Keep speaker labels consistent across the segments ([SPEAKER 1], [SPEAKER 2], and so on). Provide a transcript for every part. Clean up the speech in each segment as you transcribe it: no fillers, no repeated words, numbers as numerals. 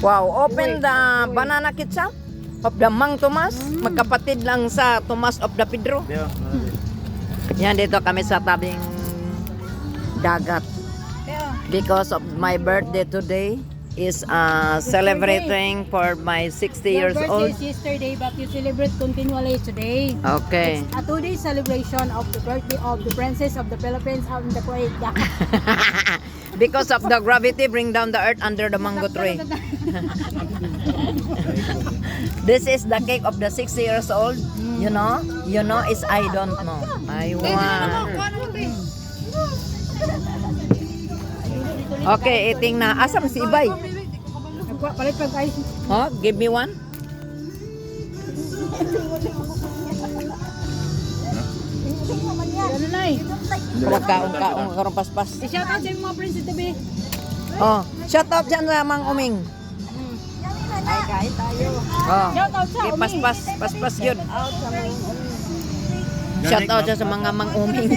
[SPEAKER 1] Wow, open the banana ketchup of the Mang Tomas. Magkapatid lang sa Tomas of the Pedro. Yan, dito kami sa tabing dagat. Because of my birthday today is celebrating for my 60 years
[SPEAKER 2] Your
[SPEAKER 1] old.
[SPEAKER 2] birthday is yesterday, but you celebrate continually today.
[SPEAKER 1] Okay.
[SPEAKER 2] It's a 2-day celebration of the birthday of the Princess of the Philippines out in the Kuwait.
[SPEAKER 1] Because of the gravity bring down the earth under the mango tree. This is the cake of the 60 years old. You know is I don't know. I want. Okay, eating na. Asam si Ibay?
[SPEAKER 2] Palit pag ice.
[SPEAKER 1] Oh, give me one.
[SPEAKER 2] Ano na eh?
[SPEAKER 1] Kaon karong paspas.
[SPEAKER 2] I-shout out sa mga friends ito, be.
[SPEAKER 1] Oh, shout out dyan sa Mang Uming.
[SPEAKER 2] Ay, kahit tayo.
[SPEAKER 1] Oh,
[SPEAKER 2] Shout out sa Uming.
[SPEAKER 1] paspas yun. Shout out dyan sa mga Mang Uming.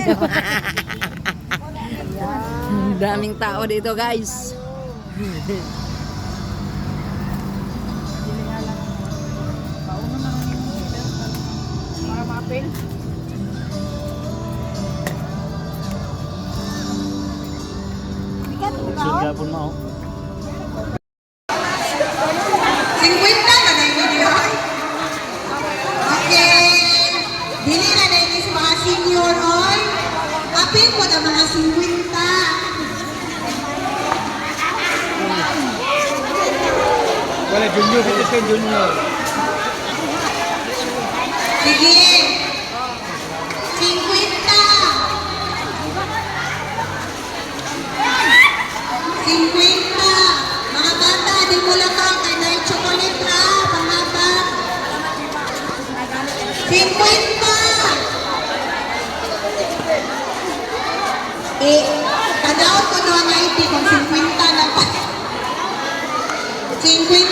[SPEAKER 1] Daming tao dito, guys.
[SPEAKER 2] Para mapin.
[SPEAKER 3] Gapon mo.
[SPEAKER 4] 50 na na yung video. Okay. Dili na na yung mga senior oy. Apil po na mga 50.
[SPEAKER 3] Wala, junior. Ito siya junior.
[SPEAKER 4] Sige. 50. 50. Mga bata, di mo lang ka kay na chocolate ha, pangaba. 50. Tanaw ko no ang IT kung 50 na pa. 50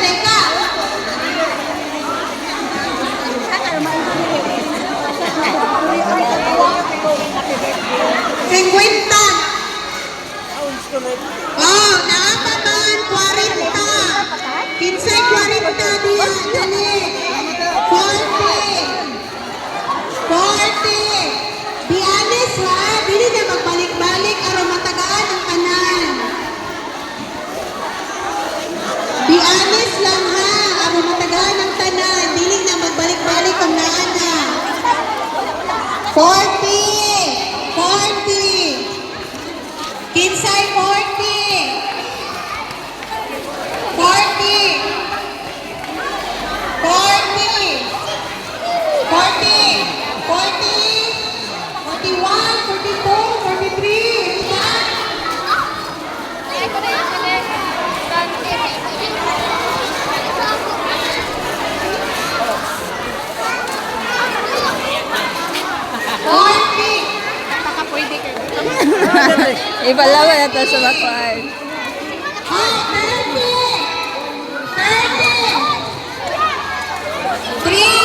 [SPEAKER 4] rin ka. Cinquenta. Oh, naapaban 40. Kinsay 40 diya, dali. 40. 40. Be honest ha, dili na magbalik-balik aron matagaan ang kanan. Be honest lang ha, aron matagaan ang tanan, dili na magbalik-balik ang naana. 40. 40. Kinsay 40. 40. 40. 40. 41, 42, 43. Diba?
[SPEAKER 1] Ipalaban na ito sa bakuan.
[SPEAKER 4] Oh, 30. 30. 3.